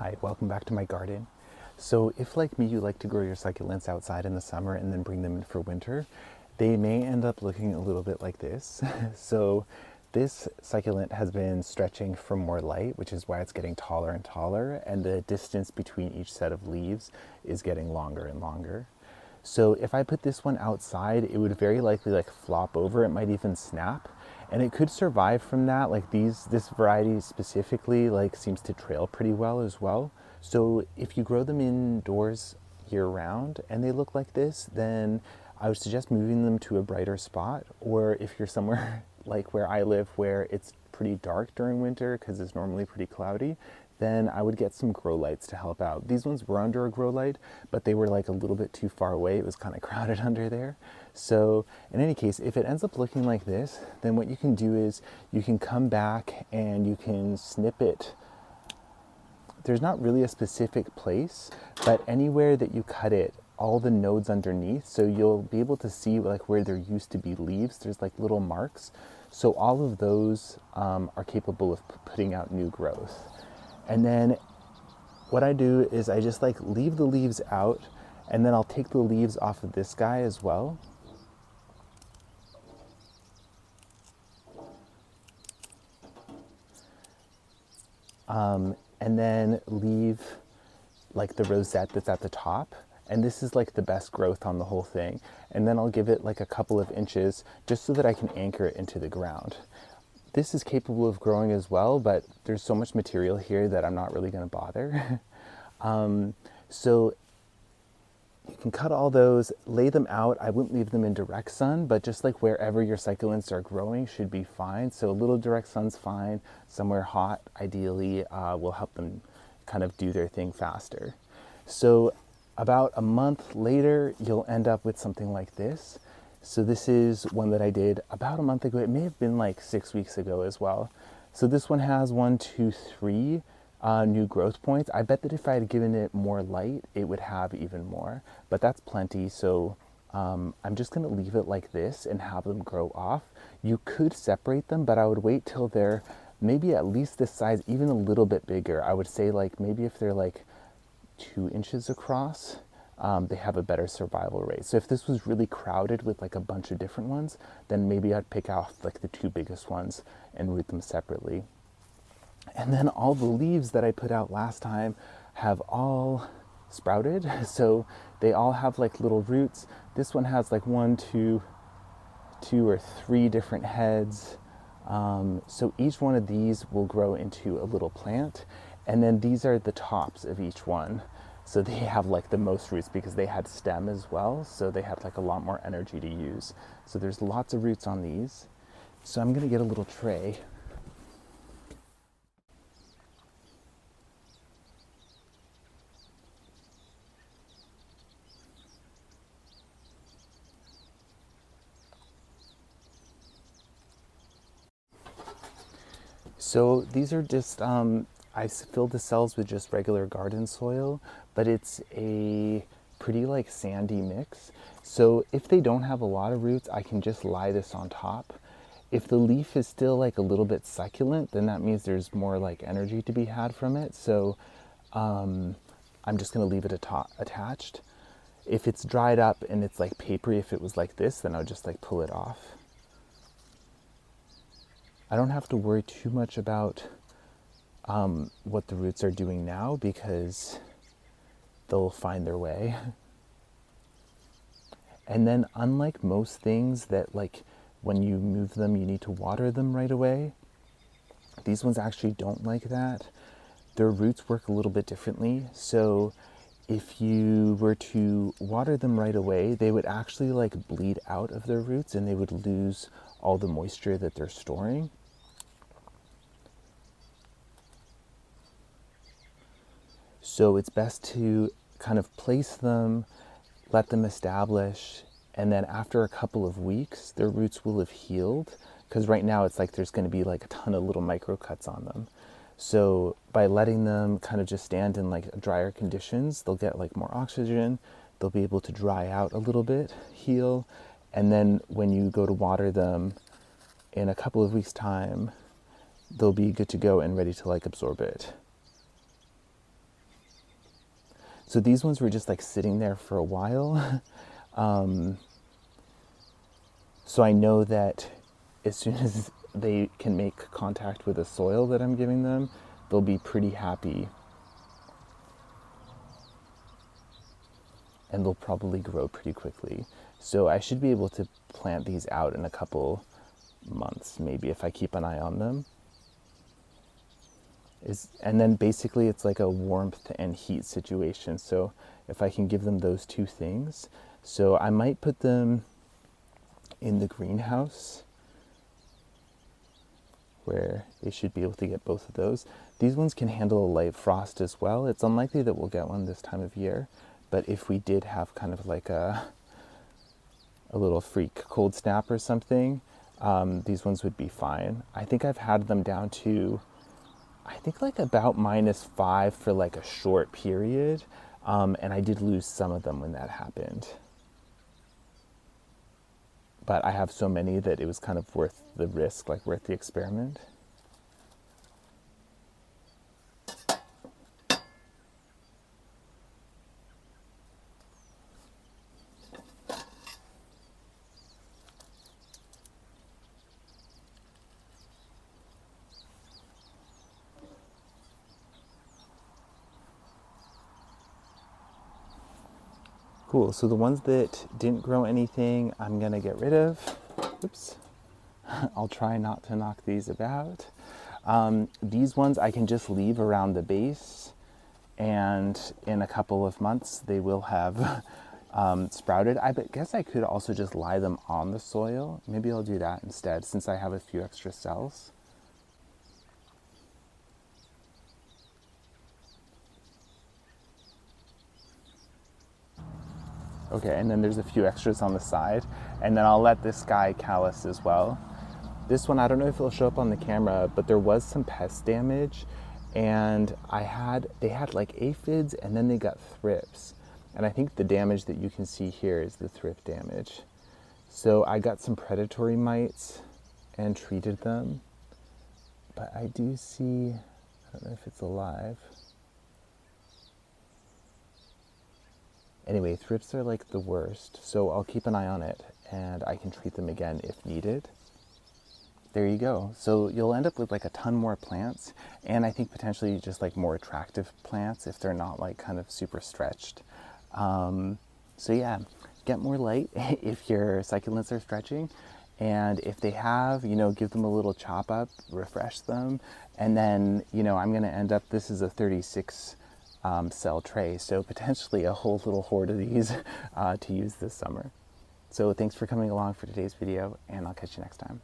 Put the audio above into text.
Hi, welcome back to my garden. So if like me, you like to grow your succulents outside in the summer and then bring them in for winter, they may end up looking a little bit like this. So this succulent has been stretching for more light, which is why it's getting taller and taller, and the distance between each set of leaves is getting longer and longer. So if I put this one outside, it would very likely like flop over. It might even snap, and it could survive from that. Like this variety specifically like seems to trail pretty well as well. So if you grow them indoors year round and they look like this, then I would suggest moving them to a brighter spot. Or if you're somewhere like where I live, where it's pretty dark during winter because it's normally pretty cloudy, then I would get some grow lights to help out. These ones were under a grow light, but they were like a little bit too far away. It was kind of crowded under there. So in any case, if it ends up looking like this, then what you can do is you can come back and you can snip it. There's not really a specific place, but anywhere that you cut it, all the nodes underneath, so you'll be able to see like where there used to be leaves, there's like little marks. So all of those are capable of putting out new growth. And then what I do is I just like leave the leaves out, and then I'll take the leaves off of this guy as well. And then leave like the rosette that's at the top. And this is like the best growth on the whole thing. And then I'll give it like a couple of inches just so that I can anchor it into the ground. This is capable of growing as well, but there's so much material here that I'm not really going to bother. So you can cut all those, lay them out. I wouldn't leave them in direct sun, but just like wherever your succulents are growing should be fine. So a little direct sun's fine. Somewhere hot, ideally, will help them kind of do their thing faster. So about a month later, you'll end up with something like this. So this is one that I did about a month ago. It may have been like 6 weeks ago as well. So this one has 1, 2, 3 new growth points. I bet that if I had given it more light, it would have even more, but that's plenty. So I'm just gonna leave it like this and have them grow off. You could separate them, but I would wait till they're maybe at least this size, even a little bit bigger. I would say like maybe if they're like 2 inches across, they have a better survival rate. So if this was really crowded with like a bunch of different ones, then maybe I'd pick out like the 2 biggest ones and root them separately. And then all the leaves that I put out last time have all sprouted. So they all have like little roots. This one has like 1, 2 or 3 different heads. So each one of these will grow into a little plant. And then these are the tops of each one. So they have like the most roots because they had stem as well. So they had like a lot more energy to use. So there's lots of roots on these. So I'm gonna get a little tray. So these are just, I filled the cells with just regular garden soil, but it's a pretty like sandy mix. So if they don't have a lot of roots, I can just lie this on top. If the leaf is still like a little bit succulent, then that means there's more like energy to be had from it. So I'm just gonna leave it attached. If it's dried up and it's like papery, if it was like this, then I'll just like pull it off. I don't have to worry too much about what the roots are doing now because they'll find their way. And then unlike most things that like when you move them, you need to water them right away, these ones actually don't like that. Their roots work a little bit differently. So if you were to water them right away, they would actually like bleed out of their roots and they would lose all the moisture that they're storing. So it's best to kind of place them, let them establish, and then after a couple of weeks, their roots will have healed. Because right now it's like there's going to be like a ton of little micro cuts on them. So by letting them kind of just stand in like drier conditions, they'll get like more oxygen, they'll be able to dry out a little bit, heal, and then when you go to water them in a couple of weeks' time, they'll be good to go and ready to like absorb it. So these ones were just like sitting there for a while. So I know that as soon as they can make contact with the soil that I'm giving them, they'll be pretty happy. And they'll probably grow pretty quickly. So I should be able to plant these out in a couple months, maybe, if I keep an eye on them. And then basically it's like a warmth and heat situation. So if I can give them those two things. So I might put them in the greenhouse where they should be able to get both of those. These ones can handle a light frost as well. It's unlikely that we'll get one this time of year, but if we did have kind of like a little freak cold snap or something, these ones would be fine. I think I've had them down to, I think like about -5 for like a short period, and I did lose some of them when that happened. But I have so many that it was kind of worth the risk, like worth the experiment. Cool, so the ones that didn't grow anything, I'm gonna get rid of. Oops. I'll try not to knock these about. These ones I can just leave around the base, and in a couple of months they will have sprouted. I guess I could also just lie them on the soil. Maybe I'll do that instead, since I have a few extra cells. Okay, and then there's a few extras on the side, and then I'll let this guy callus as well. This one, I don't know if it'll show up on the camera, but there was some pest damage, and they had like aphids, and then they got thrips. And I think the damage that you can see here is the thrip damage. So I got some predatory mites and treated them, but I do see, I don't know if it's alive. Anyway, thrips are like the worst, so I'll keep an eye on it, and I can treat them again if needed. There you go. So you'll end up with like a ton more plants, and I think potentially just like more attractive plants if they're not like kind of super stretched. So yeah, get more light if your succulents are stretching, and if they have, give them a little chop up, refresh them, and then, I'm gonna end up, this is a 36 cell tray, so potentially a whole little horde of these to use this summer. So thanks for coming along for today's video, and I'll catch you next time.